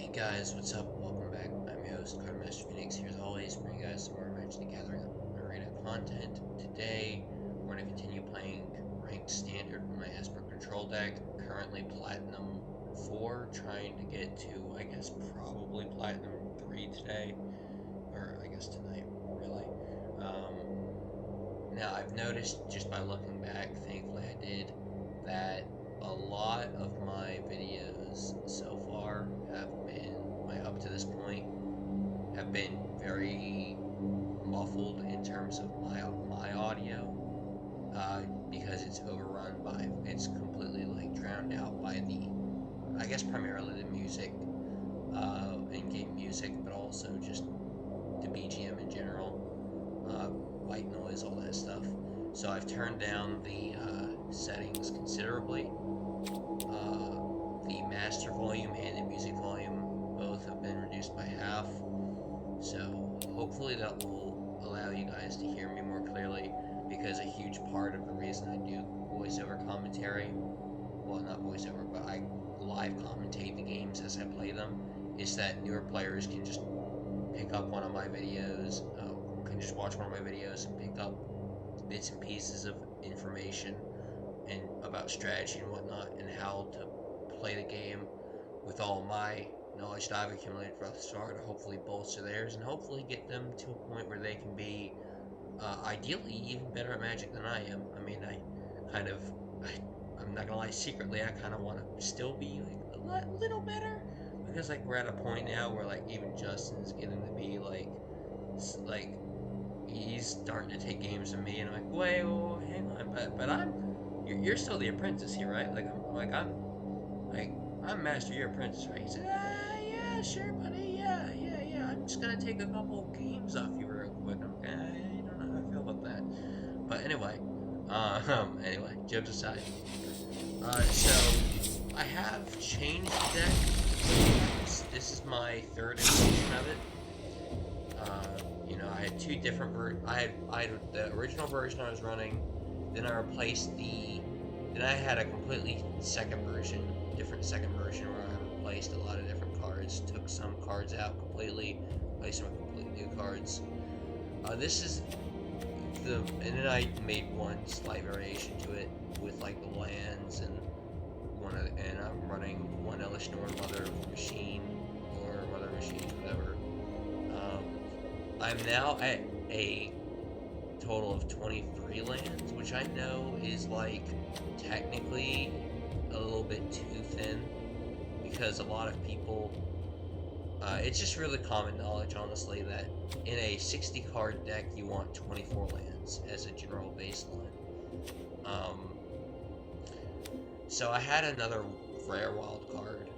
Hey guys, what's up? Welcome back. I'm your host, Master Phoenix, here as always, bringing you guys some more MTGArena Arena content. Today, we're going to continue playing Ranked Standard with my Esper Control deck. Currently Platinum 4, trying to get to, I guess, probably Platinum 3 today. Or, I guess tonight, really. Now, I've noticed, just by looking back, thankfully I did, that a lot of my videos so far have been, up to this point, have been very muffled in terms of my audio, because it's overrun by, it's completely like drowned out by the, I guess primarily the music, in-game music, but also just the BGM in general, white noise, all that stuff. So I've turned down the settings considerably. The master volume and the music volume both have been reduced by half. So hopefully that will allow you guys to hear me more clearly, because a huge part of the reason I do voiceover commentary, well, not voiceover, but I live commentate the games as I play them, is that newer players can just pick up one of my videos, can just watch one of my videos and pick up bits and pieces of information and about strategy and whatnot, and how to play the game with all my knowledge that I've accumulated thus far, to hopefully bolster theirs and hopefully get them to a point where they can be, ideally, even better at Magic than I am. I mean, I'm not gonna lie, secretly I kind of want to still be like a little better, because like we're at a point now where like even Justin's getting to be like he's starting to take games from me, and I'm like, wait, well, hang on, but you're still the apprentice here, right? I'm master, you're apprentice, right? He said, yeah, sure, buddy, yeah. I'm just gonna take a couple games off you real quick. I'm like, I don't know how I feel about that. But anyway, jokes aside. So I have changed the deck. This is my third iteration of it. I had two different I had the original version I was running, then I replaced then I had a completely different second version where I replaced a lot of different cards, took some cards out completely, replaced them with completely new cards. This is and then I made one slight variation to it with like the lands and and I'm running one Elishnorn Mother Machine, or Mother Machine, whatever. I'm now at a total of 23 lands, which I know is like technically a little bit too thin, because a lot of people, it's just really common knowledge, honestly, that in a 60 card deck you want 24 lands as a general baseline. So I had another rare wild card,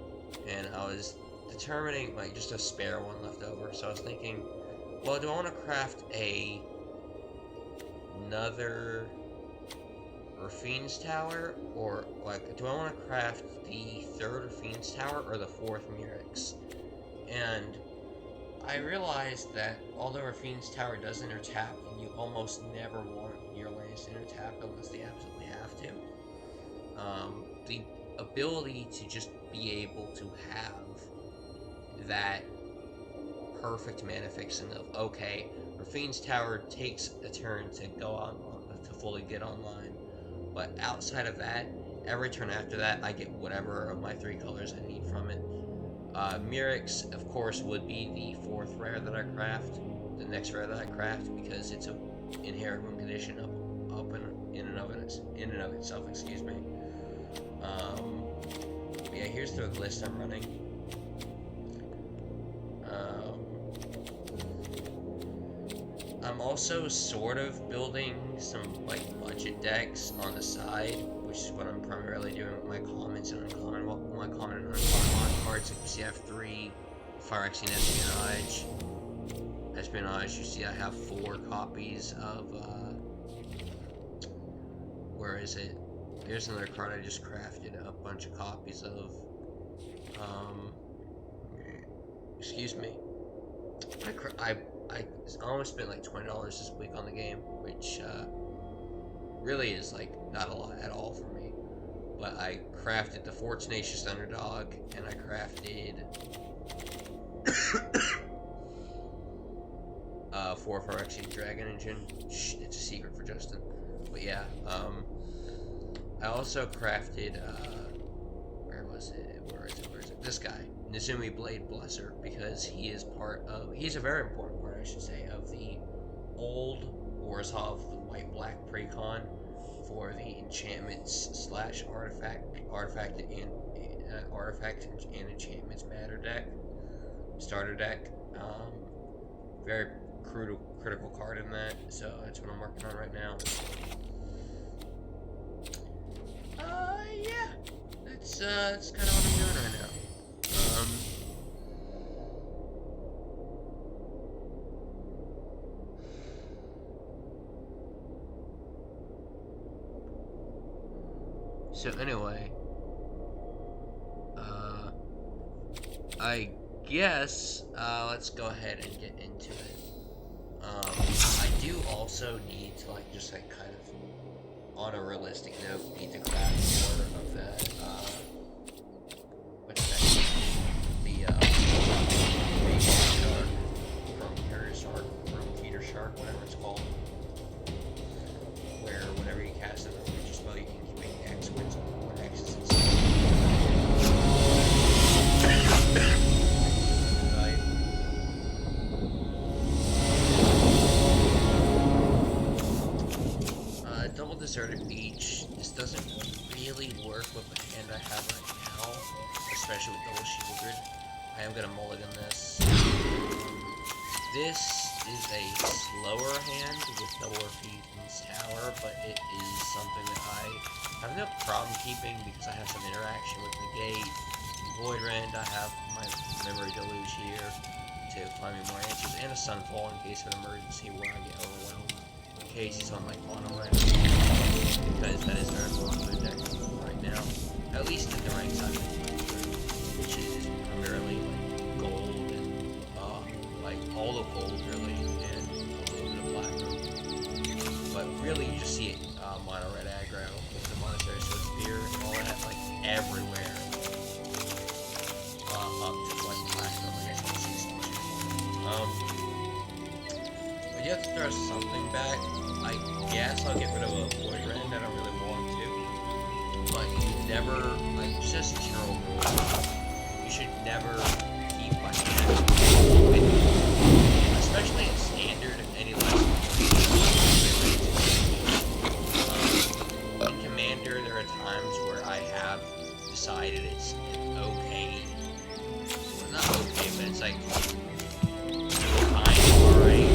and I was determining, like, just a spare one left over, so I was thinking, well, do I want to craft another Raffine's Tower, or like, do I want to craft the third Raffine's Tower or the fourth Murex? And I realized that although Raffine's Tower does intertap, and you almost never want your lands to intertap unless they absolutely have to, the ability to just be able to have that perfect mana fixing of, okay, Raffine's Tower takes a turn to go on to fully get online, but outside of that, every turn after that, I get whatever of my three colors I need from it. Murex, of course, would be the fourth rare that I craft, the next rare that I craft, because it's a inherent win condition up in and of itself. Excuse me. Yeah, here's the list I'm running. I'm also sort of building some like budget decks on the side, which is what I'm primarily doing with my commons and uncommon. Well, my common and uncommon cards. You can see I have 3 Phyrexian Espionage. You see I have 4 copies of, where is it? Here's another card I just crafted a bunch of copies of. Excuse me. I almost spent like $20 this week on the game, which really is like not a lot at all for me. But I crafted the Four Tenacious Underdog, and I crafted 4 Phyrexian Dragon Engine. Shh, it's a secret for Justin. But yeah, I also crafted, where is it? This guy, Nezumi Blade Blesser, because he's a very important part, I should say, of the old Orzhov, the white-black precon for the enchantments / artifact and enchantments starter deck. Very critical card in that, so that's what I'm working on right now. Yeah, that's kind of what I'm doing right now. So anyway, I guess let's go ahead and get into it. I do also need to kind of, on a realistic note, need to craft more of that. What's that? The shark from Peter Shark, whatever it's called. Where whenever you cast it, you just spell you incubate X wins or X is inside. Double Deserted Beach. This doesn't really work with the hand I have right now, especially with Double Shieldred. I am gonna mulligan this. This is a slower hand with Double Repeatance Tower, but it is something that I have no problem keeping because I have some interaction with Negate, Void Rend. I have my Memory Deluge here to find me more answers, and a Sunfall in case of an emergency where I get overwhelmed. In case he's on like mono red, because that is very popular deck right now, at least in the ranks I've been playing through, which is primarily like gold and like all the gold really, and a little bit of platinum. But really, you just see it mono red aggro with the Monastery Sword Spear and all that, like everywhere, up to like platinum. I guess you can see so much anymore. But you have to throw something back. I guess I'll get rid of a Void Rend. I don't really want to. But you never, like, just a general rule, you should never keep my hand with you. Especially in Standard, any less in Commander, there are times where I have decided it's okay. Well, not okay, but it's like kind of alright.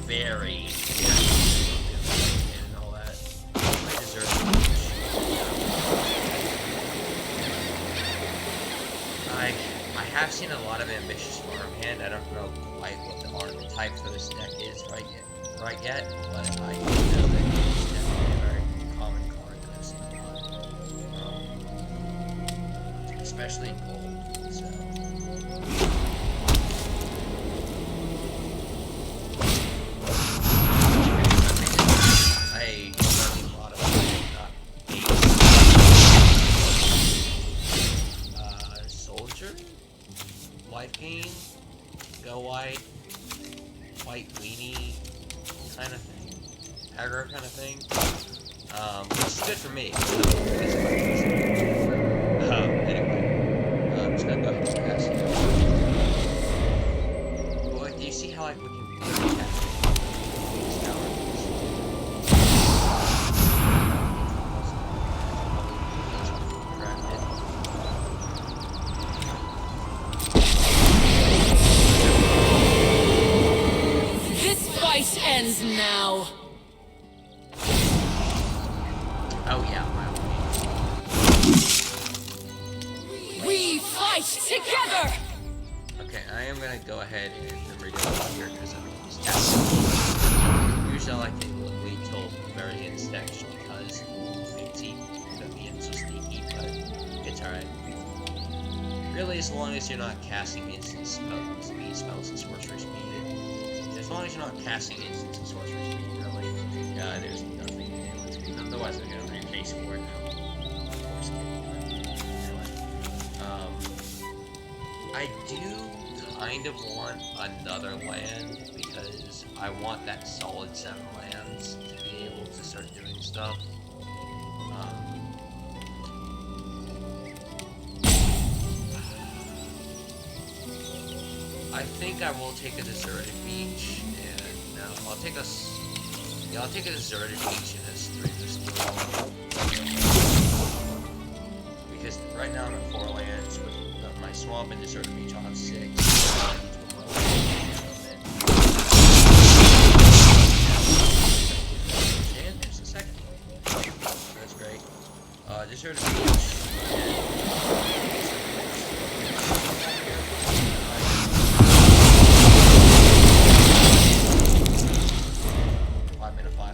Very and all that. I deserve I have seen a lot of ambitious farmhand. I don't know quite what the archetype for this deck is right yet, but I do know that it's definitely a very common card that I've seen a lot. Especially in gold. So life gain, go white weenie kind of thing, aggro kind of thing. Which is good for me. Anyway, I'm just gonna go ahead and pass it. Boy, do you see how like we can literally cast these towers? Ends now. Oh yeah, wow. We fight together. Okay, I am gonna go ahead and read it out here because I'm these tasks. Usually I like to wait till the very end section because it makes it being so sneaky, but it's alright. Really, as long as you're not casting instant spells and sorcery speed. As long as you're not casting instants and sorcery speed, really, there's nothing to do. Otherwise, they're gonna rotate base for it now. Of course, anyway, I do kind of want another land because I want that solid 7 lands to be able to start doing stuff. I think I will take a deserted beach, and no, I'll take a deserted beach and a 3 restore. Because right now I'm at 4 lands with my swamp and deserted beach. I'll have 6. And there's a second. That's great. Deserted beach.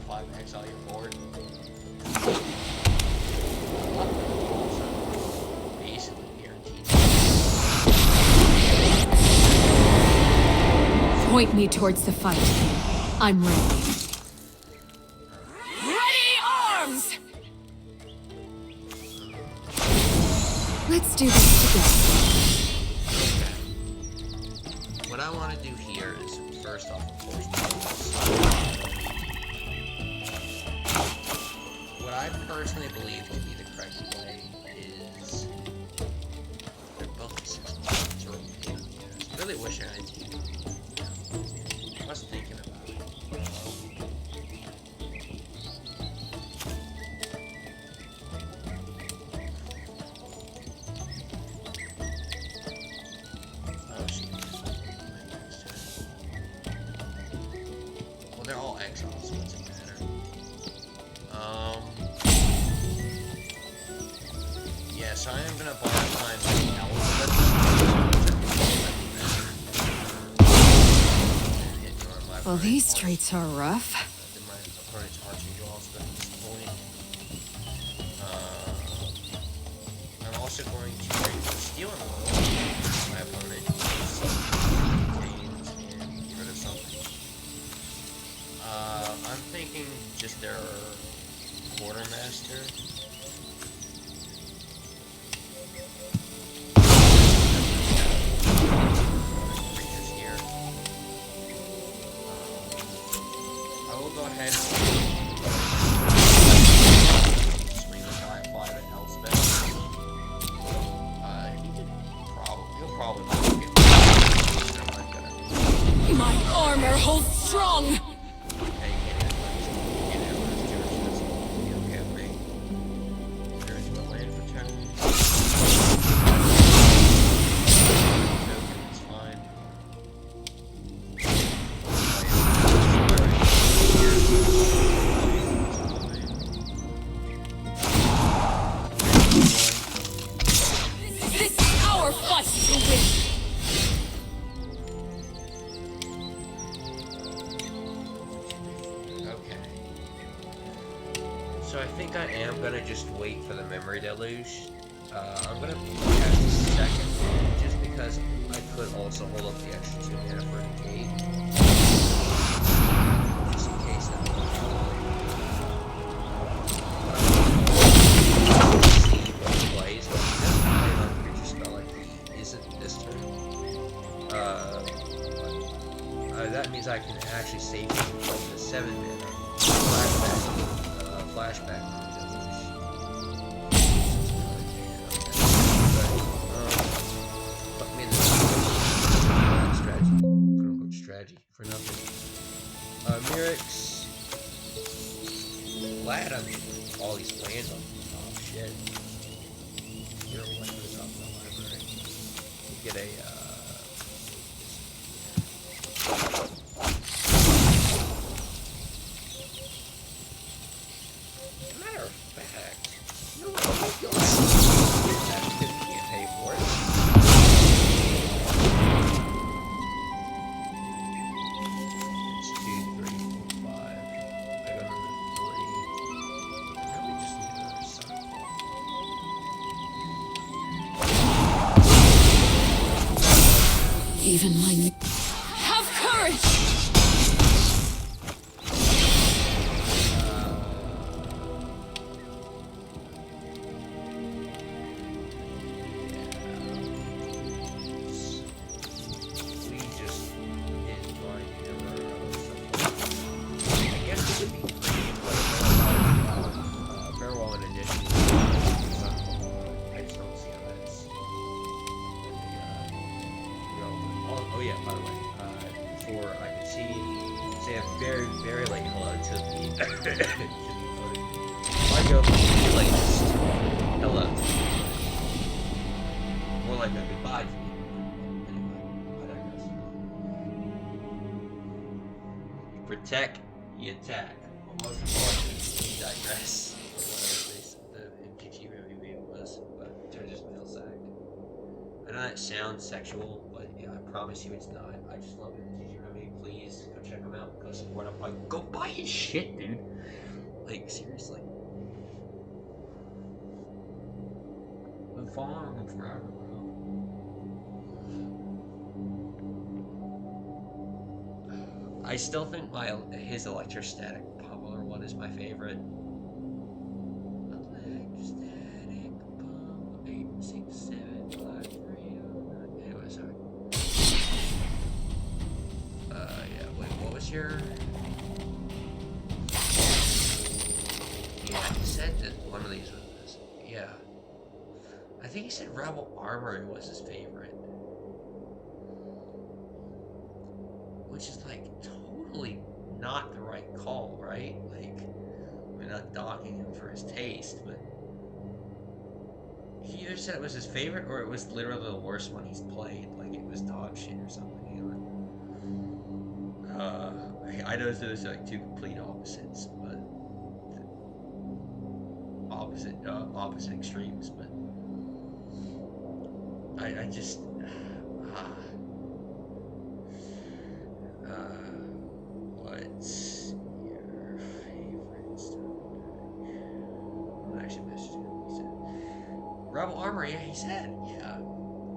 5 exile your board. Basically guaranteed. Point me towards the fight. I'm ready. Ready arms! Let's do this together. Okay. What I want to do here is, first off, of course, what I personally believe to be the correct play is they're both 6 months or I really wish I had to. I was thinking about it. Oh shoot. Well, they're all exiles, so what's it matter? Yeah, so I am gonna buy time Well, these streets are rough. My opponent's arching draws at this point. I'm also going to trade for Steel and Wool. My opponent contains and get rid of something. I'm thinking just their Quartermaster. Go ahead and swing the guy 5 at Elspeth. He'll probably get My armor holds strong! Hey, can't have that's okay with me. Turn into a land for turn. It's fine. This is our fight to win! Okay. So I think I am gonna just wait for the memory deluge. I'm gonna cast a second just because I could also hold up the extra 2 mana for a gate. Just in case that plays, but he doesn't play on a creature spell like he isn't this turn. That means I can actually save him from the 7 mana flashback put me in the strategy, quote-unquote strategy, for nothing. Myricks. Glad I'm getting all these lands on top. Shit. You know what? Put it up in the library. You get a, matter of fact, you know what? You can't pay for it. It's 2, 3, 4, 5. I got another 3. I probably just need another sun. Even my... Have courage! would be great, but Farewell in Edition. I just don't see how that's relevant. Oh yeah, by the way, before I could see, say a very, very late hello to the to the Mario latest hello. More like a goodbye to you. Anyway, I digress. You protect, you attack. Well, most importantly, you digress. Or whatever the MTGArena meme was, but Judge's mail sack. I know that sounds sexual, but yeah, I promise you it's not. I just love MTGArena. Please go check him out. Go support him. Like, go buy his shit, dude. Like, seriously. Been following him forever, bro. I still think his electrostatic pummeler one is my favorite. Electrostatic pummeler 8675309. Anyway, sorry. Yeah. Wait, what was your? Yeah, he said that one of these was this. Yeah. I think he said Rebel Armory was his favorite. Which is like totally not the right call, right? Like, we're not docking him for his taste, but he either said it was his favorite or it was literally the worst one he's played. Like, it was dog shit or something. You know? I know those are like two complete opposites, but opposite extremes. But I just. What's your favorite stuff? I'm actually messaging him. He said, Rebel Armor, yeah, he said. Yeah.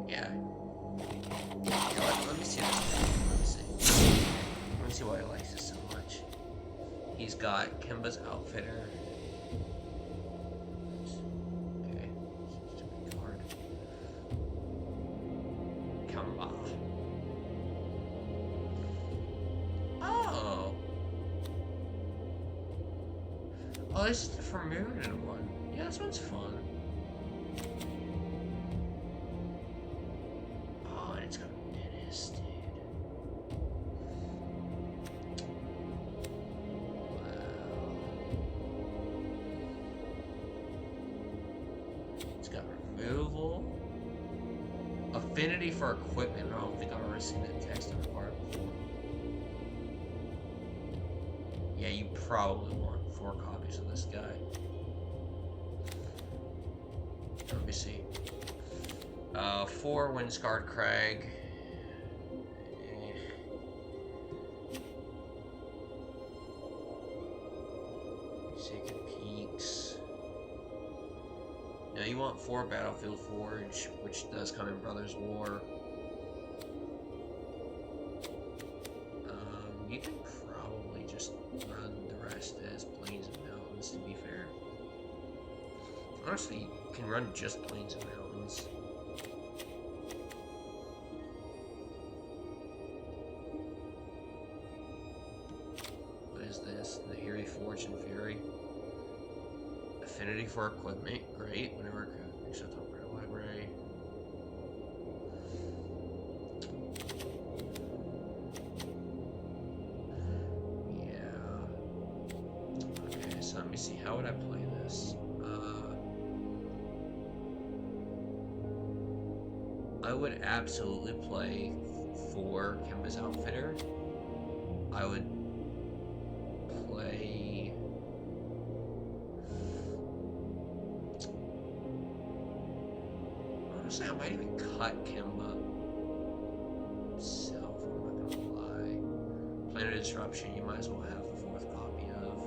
Yeah. Let me see this thing. Let me see why he likes this so much. He's got Kimba's Outfitter. Okay. Stupid card. Kimba. Oh, this is the Vermilion one. Yeah, this one's fun. Oh, and it's got a menace, dude. Wow. It's got removal. Affinity for equipment. I don't think I've ever seen that text on the card before. Yeah, you probably want 4 copies of this guy. Let me see. 4 Windscarred Crag. Sacred Peaks. Now you want 4 Battlefield Forge, which does come in Brothers War. You can probably just run the rest as Plains and Mountains, to be fair. Honestly, you can run just Plains and Mountains. What is this? The Nahiri Forge and Fury. Affinity for equipment, great. Whenever it shows up in our library. So let me see, how would I play this? I would absolutely play for Kimba's Outfitter. I would play... Honestly, I might even cut Kimba himself, I'm not gonna lie. Planet Disruption, you might as well have the 4th copy of.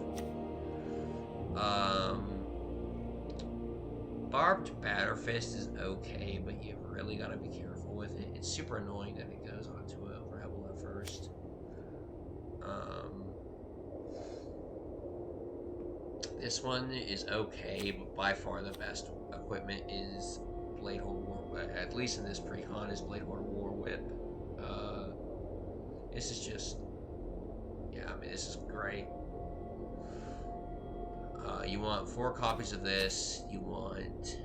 Barbed Batterfist is okay, but you've really got to be careful with it. It's super annoying that it goes onto a Rebel at first. This one is okay, but by far the best equipment is Bladeholder War, at least in this pre-con, is Bladeholder War Whip. This is just, yeah, I mean, this is great. You want 4 copies of this. You want...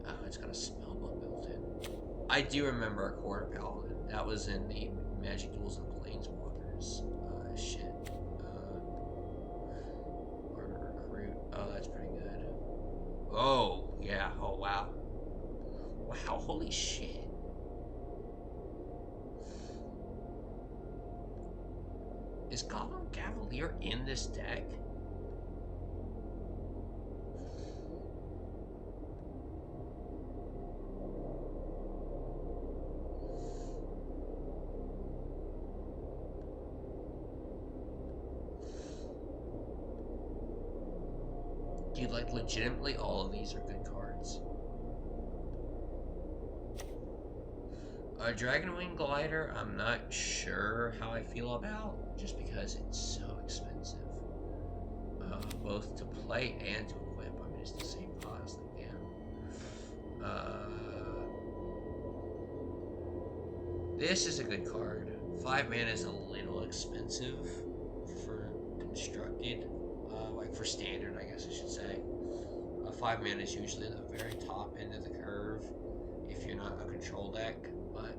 Oh, it's got a spellbook built in. I do remember a Quarter Paladin. That was in the Magic Duels and Planeswalkers. Shit. Armor Recruit. Oh, that's pretty good. Oh, yeah. Oh, wow. Wow, holy shit. Is Goblin Cavalier in this deck? Dude, like, legitimately all of these are good cards. Dragonwing Glider, I'm not sure how I feel about, just because it's so expensive. Both to play and to equip. I mean, it's the same cost. Like, damn. This is a good card. 5 mana is a little expensive for constructed. Like for standard, I guess I should say. 5 mana is usually the very top end of the curve if you're not a control deck. But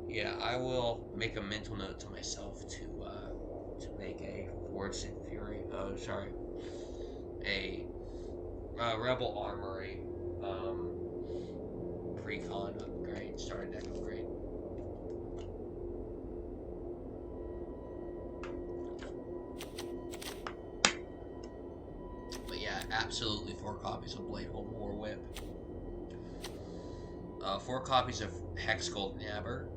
yeah, I will make a mental note to myself to make a Forged in Fury. Oh, sorry, a Rebel Armory pre-con upgrade, starter deck upgrade. But yeah, absolutely 4 copies of Bladehold War Whip. 4 copies of Hexgold Nabber.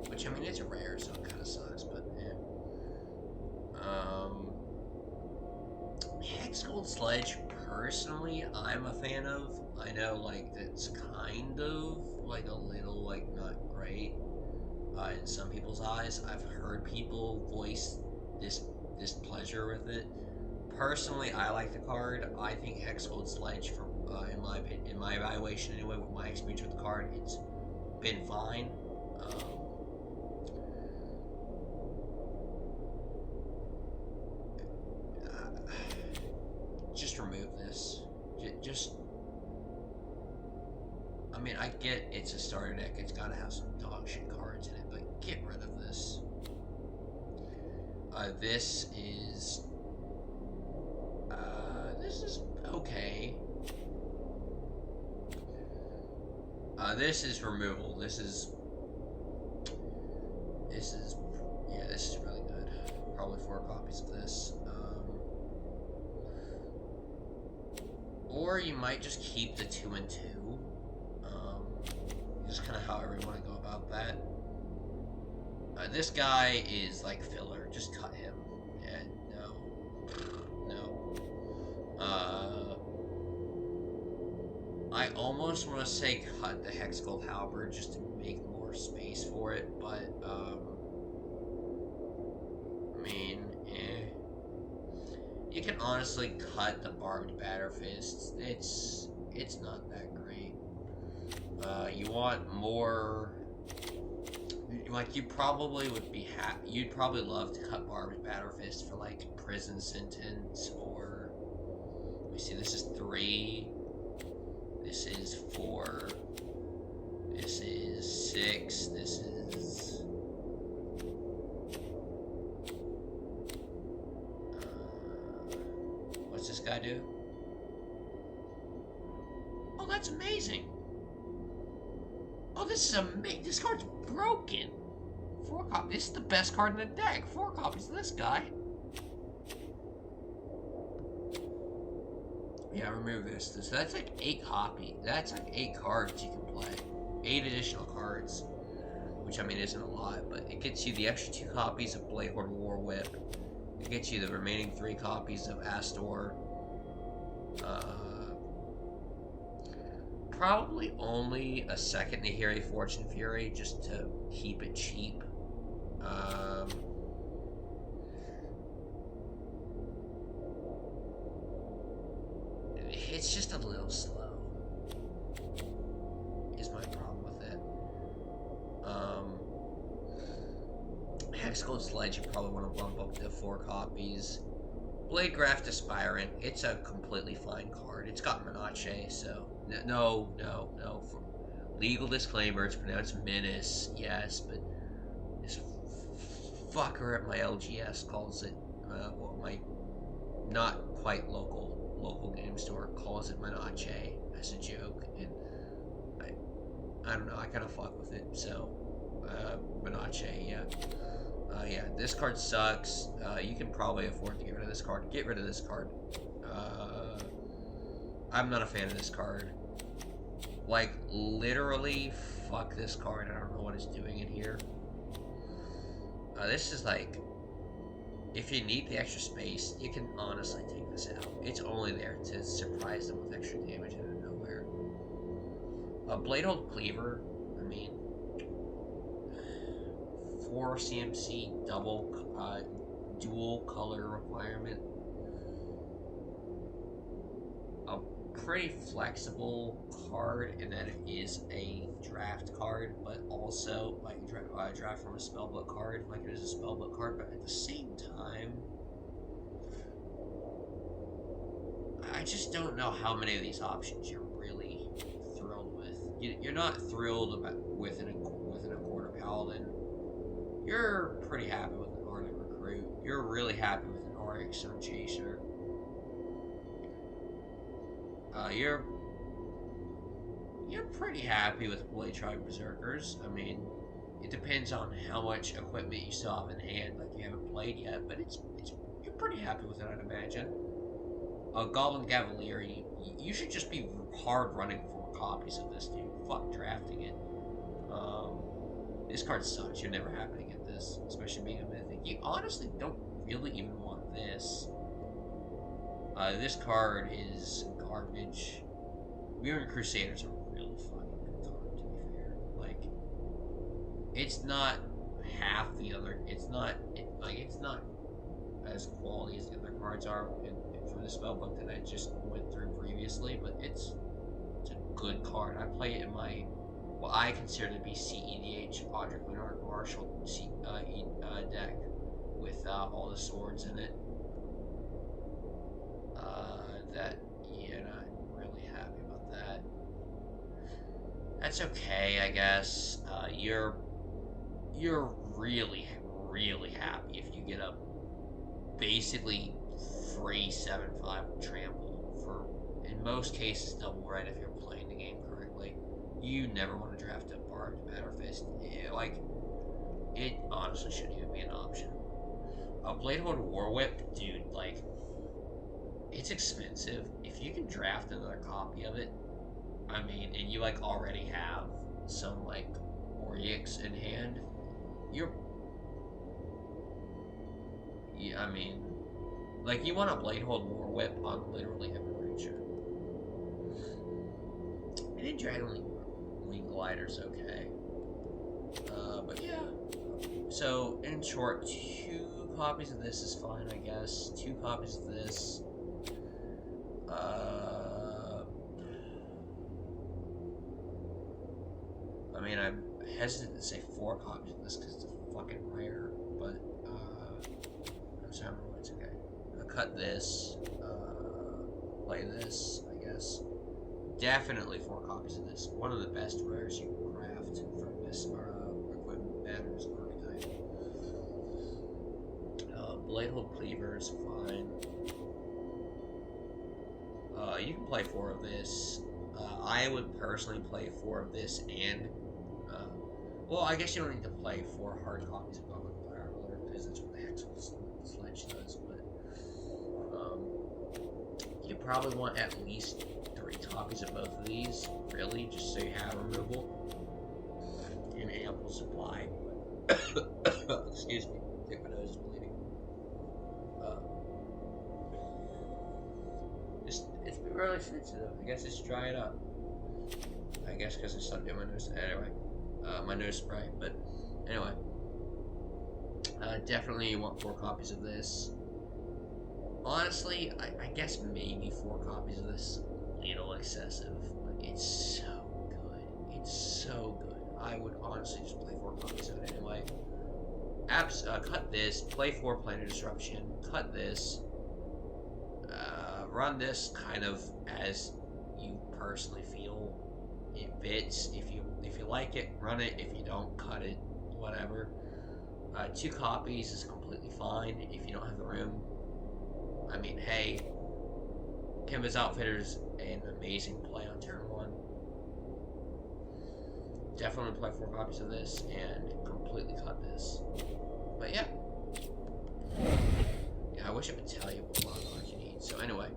Which, I mean, it's rare, so it kind of sucks, but yeah. Hexgold Sledge, personally, I'm a fan of. I know, like, that's kind of, like, a little, like, not great in some people's eyes. I've heard people voice this pleasure with it. Personally, I like the card. I think Hexgold Sledge, for in my opinion, in my evaluation anyway, with my experience with the card, it's been fine. Just remove this. Just, I mean, I get it's a starter deck. It's got to have some dog shit cards in it, but get rid of this. This is okay. This is removal. This is yeah, this is really good. Probably 4 copies of this. Or you might just keep the 2 and 2. Just kind of however you want to go about that. This guy is like filler. Just cut him. Yeah, no. I almost want to say cut the Hexgold Halberd just to make more space for it, but, I mean, You can honestly cut the Barbed Batterfists. It's not that great. You want more... Like, you probably would be happy. You'd probably love to cut Barbed Batterfist for, like, prison sentence, or... Let me see, this is 3. This is 4. This is 6. This is... what's this guy do? Oh, that's amazing! Oh, this is amazing. This card's broken. 4 copies. This is the best card in the deck. 4 copies of this guy. Yeah, remove this. So that's like 8 copies. That's like 8 cards you can play. 8 additional cards. Which, I mean, isn't a lot, but it gets you the extra 2 copies of Bladehold War Whip. It gets you the remaining 3 copies of Astor. probably only a second Nahiri Fortune Fury just to keep it cheap. Um, it's just a little slow, is my problem with it. Hexgold Sledge, you probably want to bump up to 4 copies. Blade Graft Aspirant, it's a completely fine card. It's got Menache, so no. From legal disclaimer, it's pronounced Menace, yes, but this fucker at my LGS calls it, well, my not quite local game store calls it Menache as a joke, and I don't know, I kind of fuck with it, so Menache, yeah. Yeah, this card sucks. You can probably afford to get rid of this card. Get rid of this card. I'm not a fan of this card. Like, literally, fuck this card. I don't know what it's doing in here. This is like, if you need the extra space, you can honestly take this out. It's only there to surprise them with extra damage out of nowhere. A Bladehold Cleaver, I mean, 4 CMC dual color requirement. A pretty flexible card in that it is a draft card, but also like draft from a spellbook card, like it is a spellbook card. But at the same time, I just don't know how many of these options you're really thrilled with. You're not thrilled with an Accorder Paladin. You're pretty happy with an Arctic Recruit. You're really happy with an Auric Sun Chaser. You're pretty happy with Blade Tribe Berserkers. I mean, it depends on how much equipment you still have in hand, like you haven't played yet, but you're pretty happy with it, I'd imagine. Goblin Cavalier, you should just be hard running 4 copies of this, dude. Fuck drafting it. This card sucks. You're never happy to get this, especially being a mythic. You honestly don't really even want this. This card is garbage. Mirrored Crusaders are a really fucking good card, to be fair. Like, it's not half the other. It's not as quality as the other cards are from the spellbook that I just went through previously, but it's a good card. I play it in my what I consider to be CEDH Audric Leonard Marshall deck with all the swords in it. Not really happy about that. That's okay, I guess. You're really happy if you get a basically free 7/5 trample for, in most cases, double red if you're playing the game correctly. You never want to draft a Barbed Matterfist. Like, it honestly shouldn't even be an option. A Bladehold War Whip, dude, like, it's expensive. If you can draft another copy of it, I mean, and you, like, already have some, like, Oryx in hand, I mean, like, you want a Bladehold War Whip on literally every creature. And then Dragon Wing Glider's okay. But yeah. So, in short, 2 copies of this is fine, I guess. 2 copies of this. I mean, I'm hesitant to say 4 copies of this because it's a fucking rare, but, I'm sorry, it's okay. I'll cut this, play this, I guess. Definitely 4 copies of this. One of the best rares you can craft from this equipment matters archetype. Bladehold Cleaver is fine. You can play 4 of this. I would personally play 4 of this and, well, I guess you don't need to play 4 hard copies of Goblin Fireruler because that's what the Hexgold Sledge does, but, you probably want at least 3 copies of both of these, really, just so you have removal in ample supply. Excuse me, I think my nose is bleeding. It's been really sensitive. I guess it's dry it up. I guess because I stopped doing my nose anyway, my nose spray. But anyway, definitely want 4 copies of this. Honestly, I guess maybe 4 copies of this a little excessive, but it's so good. It's so good. I would honestly just play 4 copies of it anyway. Cut this, play 4 Planar Disruption, cut this, run this kind of as you personally feel it fits. If you like it, run it. If you don't, cut it. Whatever. 2 copies is completely fine if you don't have the room. I mean, hey, Kimba's Outfitter's an amazing play on turn 1. Definitely play 4 copies of this and completely cut this. But yeah, I wish I could tell you what mod cards you need. So anyway,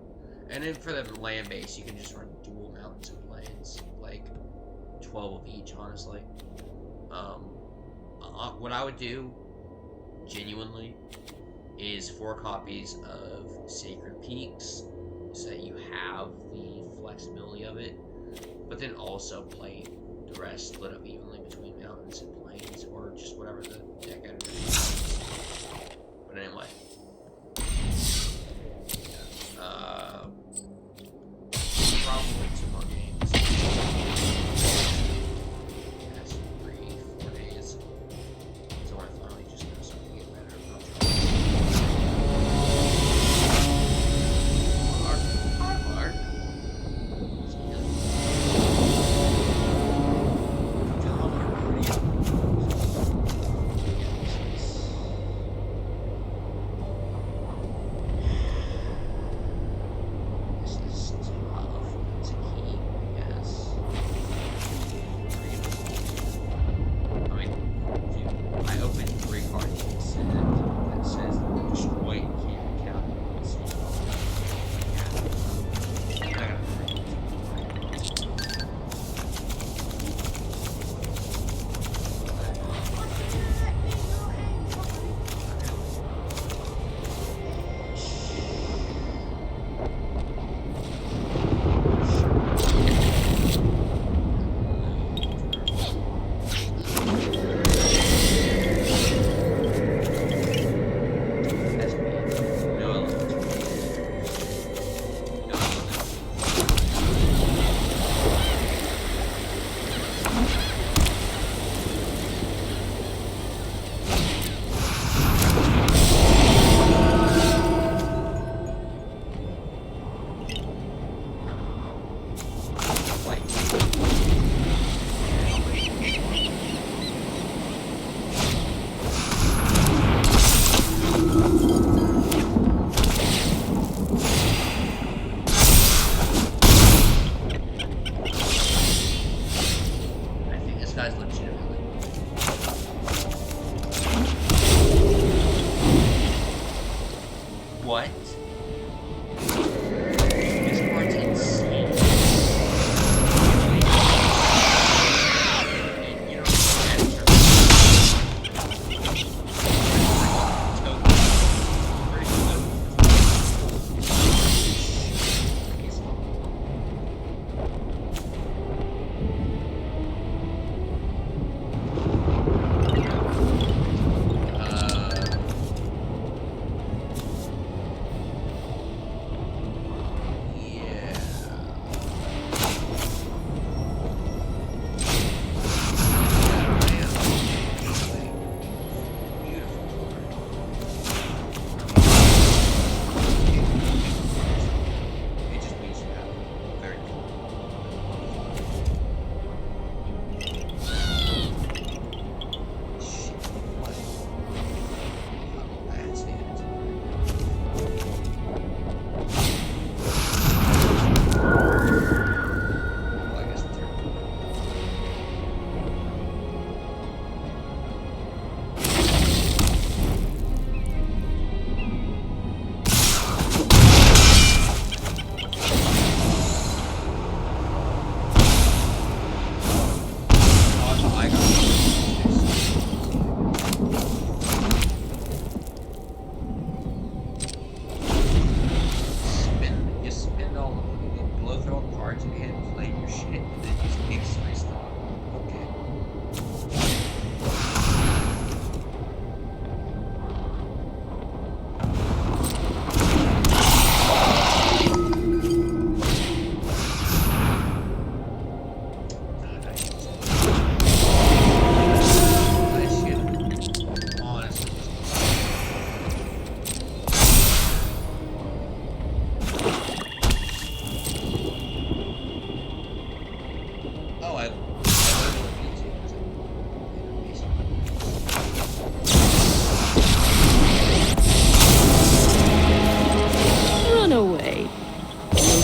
and then for the land base, you can just run dual mountains and plains, like 12 of each, honestly. What I would do, genuinely, is 4 copies of Sacred Peaks, so that you have the flexibility of it, but then also play the rest split up evenly between mountains and plains, or just whatever the deck editor is. But anyway. Probably 2 more games. That's 3-4 days. So I finally just know something to get better about. Mark.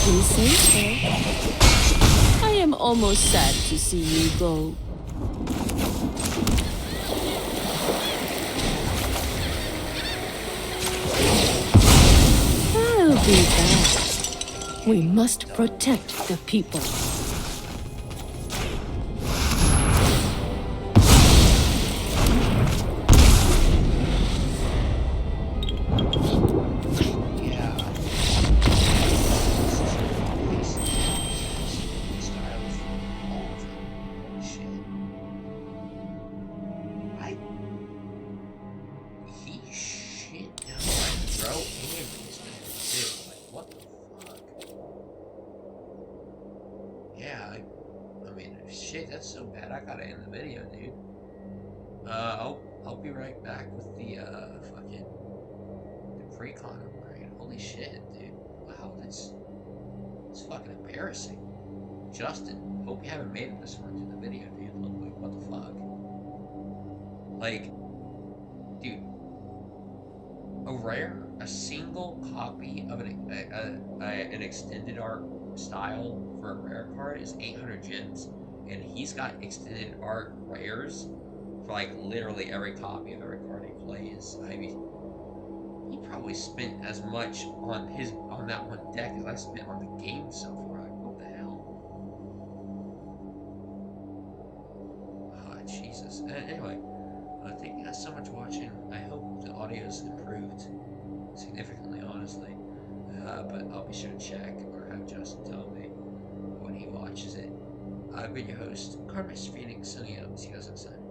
you say so. I am almost sad to see you go. I'll be back. We must protect the people. Yeah, I mean, shit, that's so bad. I gotta end the video, dude. I'll be right back with the pre-con upgrade. Holy shit, dude! Wow, it's fucking embarrassing. Justin, hope you haven't made it this far into the video, dude. Like, what the fuck? Like, dude, a single copy of an extended art style for a rare card is 800 gems, and he's got extended art rares for like literally every copy of every card he plays. I mean, he probably spent as much on that one deck as I spent on the game so far. Like, what the hell? Ah, Jesus. Anyway, thank you guys so much for watching. I hope the audio's improved significantly, honestly. But I'll be sure to check or have Justin tell me when he watches it. I've been your host, Carmen Phoenix, signing out. See you guys next time.